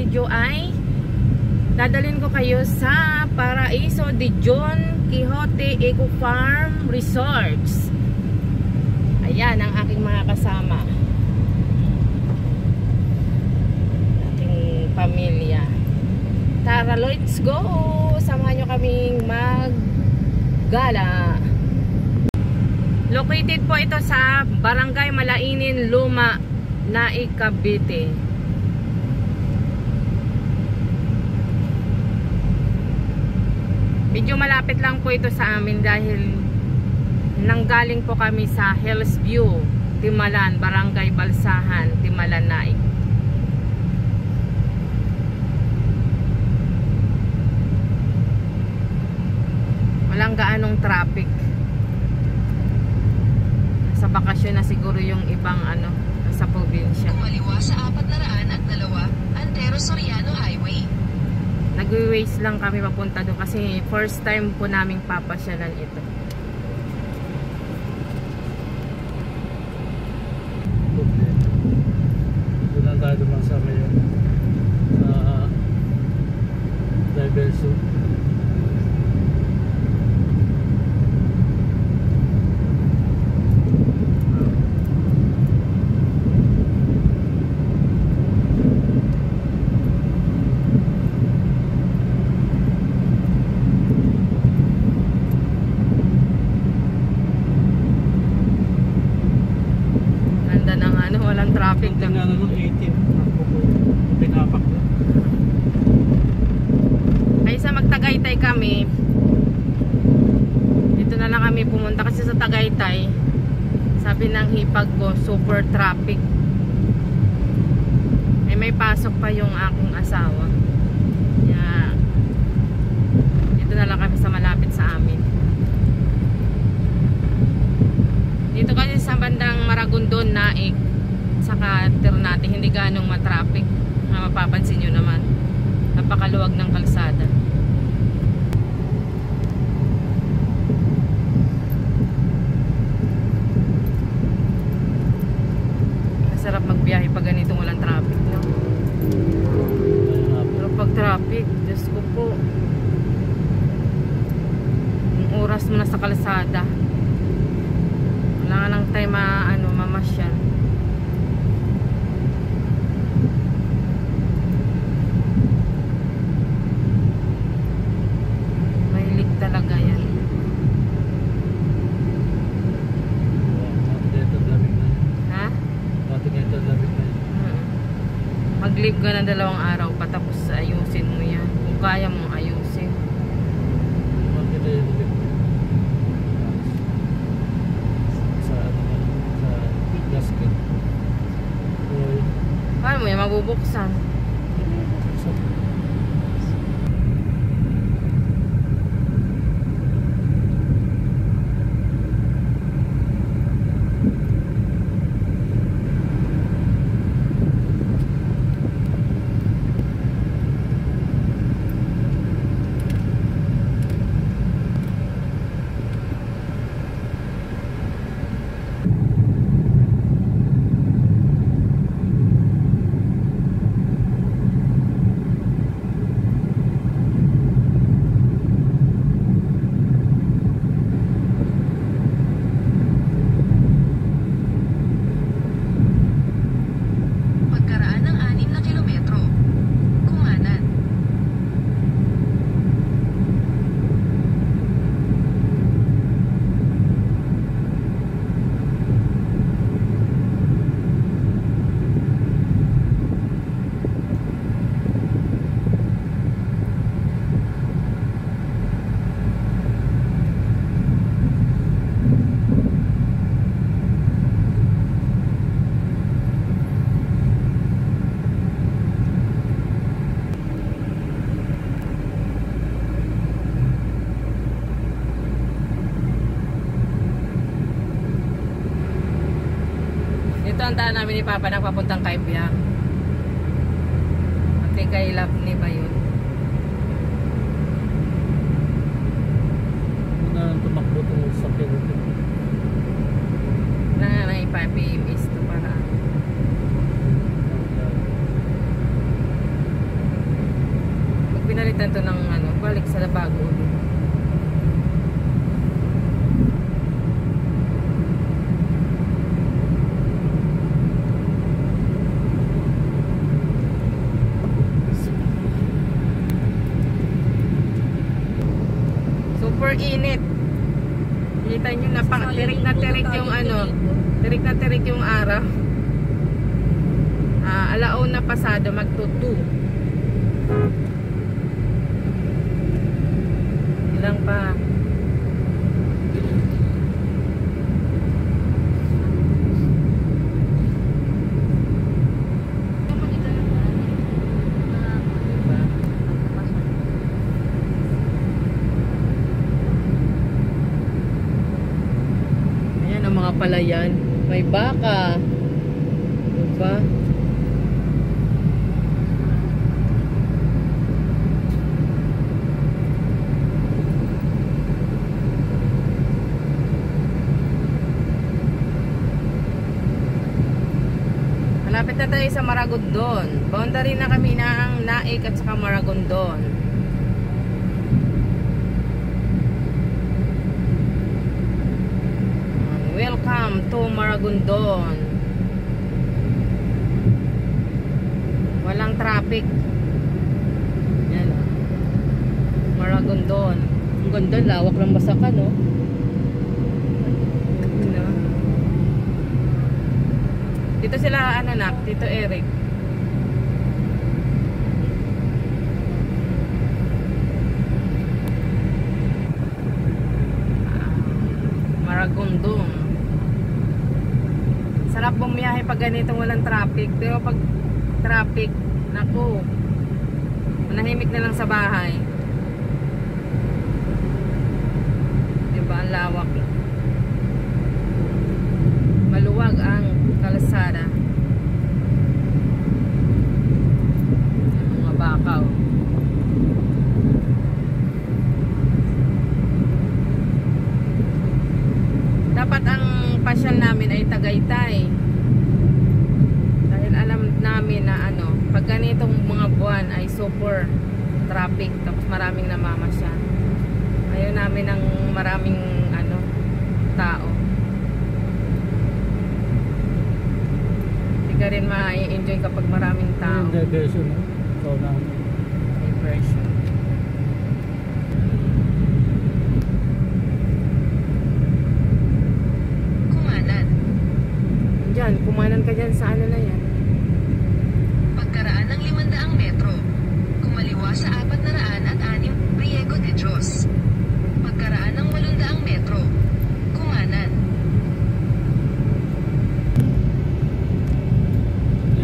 video ay dadalhin ko kayo sa Paraiso de John Quixote Eco Farm Resorts. Ayan ang aking mga kasama, aking pamilya. Tara, let's go! Samahan nyo kaming maggala. Located po ito sa Barangay Malainin, Luma, Naik, Cavite. Medyo malapit lang po ito sa amin dahil nanggaling po kami sa Hills View, Timalan, Barangay Balsahan, Timalan, Naik. Walang gaanong traffic. Sa bakasyon na siguro yung ibang sa probinsya. Kumaliwa sa 402 Antero Soriano Highway. Nag-waste lang kami papunta doon kasi first time po naming papasyalan ito. Doon lang tayo naman sa ngayon sa Diverso. Walang traffic lang. Tingnan na 18. Pinapak na. Ay sa Magtagaytay kami. Dito na lang kami pumunta kasi sa Tagaytay, sabi ng hipag ko, super traffic. May pasok pa yung aking asawa. Yeah. Dito na lang kami sa malapit sa amin. Dito kasi sa bandang Maragondon, Naik, saka Ternate, hindi ganong matraffic. Mapapansin nyo naman, napakaluwag ng kalsada. Masarap magbiyahe pag ganitong walang traffic, no? Pero pag traffic, Diyos ko po, yung oras mo na sa kalsada, wala nga lang tayo mamasyal. Mahilig talaga yan. Ha? Mag-leave ka ng 2 araw patapos ayusin mo yan. Kung kaya mong ayusin. Paano mo yan mabubuksan? Ito ang daan namin ni Papa na papuntang Kaibiyang. At kay Lapni ba yun? Na tumakbo itong sa Pilipinas. Na 5 PM is to para Papalitan to ng ano, balik sa bago. Super init. Kita nyo na tirik na tirik yung ano, tirik na tirik yung araw. Alaon na pasado, magtutu. Ilang pa? Ayan ang mga palayan. May baka. Diba? Malapit na tayo sa Maragondon. Boundary na kami ng Naik at saka Maragondon. Welcome to Maragondon. Walang traffic. Yan. Maragondon. Ang ganda, lawak ng Basakan, no? Dito sila, ano nak, Tito Eric. Maragondon. Sarap bumiyahe pag ganitong walang traffic. Pero pag traffic, naku, manahimik na lang sa bahay. Diba, ang lawak. Maluwag ang kalsada. Yung mga bakaw. Dapat ang pasyal namin ay Tagaytay. Dahil alam namin na ano, pag ganitong mga buwan ay super traffic, tapos maraming namamasyan. Ayaw namin ng maraming ano, tao. Hindi ka rin ma-enjoy kapag maraming tao. Diversion, no? So, na. Diversion. Kumanan. Diyan, kumanan ka dyan sa ano na yan. Pagkaraan ng 500 metro. Kumaliwa sa 406 Priego de Dios. Pagkaraan ng 800 metro. Kumanan.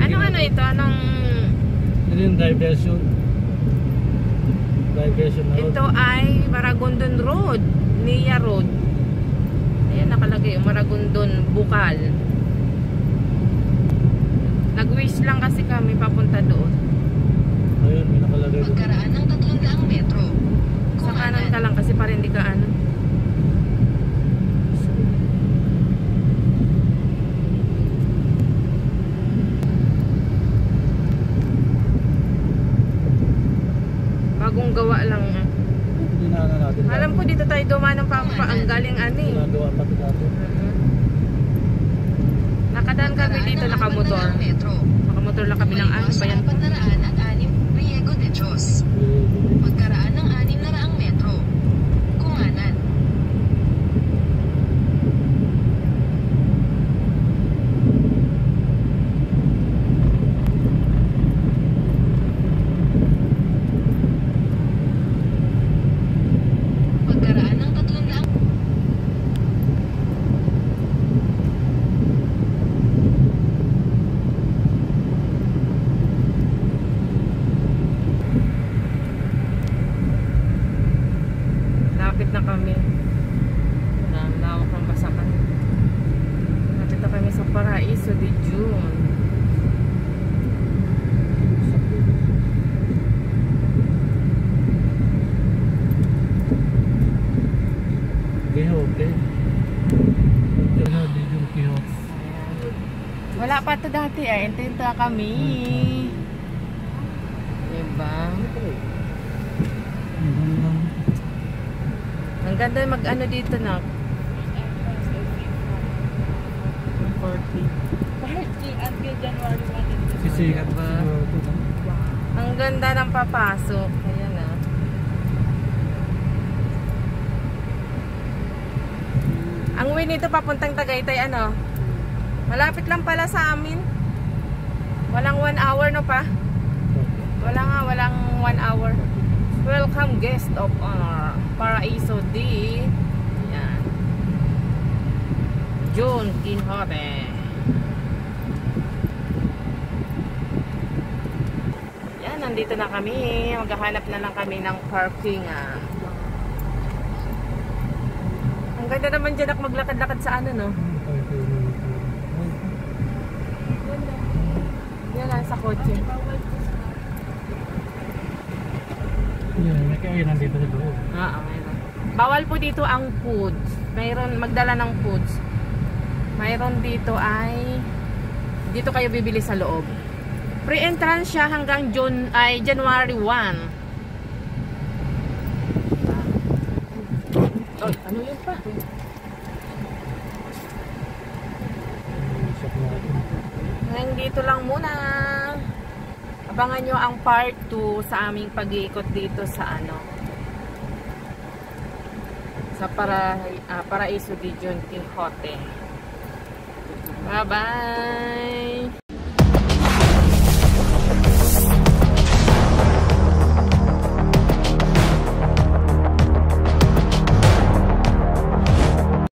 Ano ito? Anong... Ano yung diversion? Diversion road. Ito ay Maragondon Road. Nia Road. Ayan, nakalagay yung Maragondon Bukal. Nag-wish lang kasi kami papunta doon. Ayun, may nakalagay doon. Pagkaraan ng 300 metro. Sa kanan ka lang kasi para hindi ka ano. Bagong gawa lang. Dinaanan natin. Alam ko dito tayo dumaan ng ang galing ani. Ginagawa pati natin. Nakadaan kami dito, nakamotor. Nakamotor lang kami ng ano ba yan? 406 Priego de Dios. Pagkaraan ng 600 metro. Kumanan. Pagkaraan ng 300. Lapit na kami. Ang lawak ng Basakan. Lapit na kami sa Paraiso de June. Quixote. Ito din yung Quixote. Wala pa to dati eh. Ito kami. Diba? Ang ganda mag-ano dito na. 40. Until January 1. Sisikat ba? Ang ganda ng papasok. Ayan ah. Ang way nito papuntang Tagaytay ano? Malapit lang pala sa amin. Walang 1 hour no pa? Walang 1 hour. Welcome guest of honor. Paraiso D. Ayan. John Quixote. Yan, nandito na kami. Maghahanap na lang kami ng parking ah. Ang ganda naman dyan ako maglakad-lakad sa ano no? Yan lang sa kotse. Yan, may kainan dito sa loob. Mayroon. Bawal po dito ang foods. Mayroon magdala ng foods. Mayroon dito ay dito kayo bibili sa loob. Free entrance siya hanggang January 1. Oh, ano yun pa? Hanggang dito lang muna. Abangan nyo ang part 2 sa aming pag-iikot dito sa ano. Sa Paraiso de John Quixote. Bye-bye!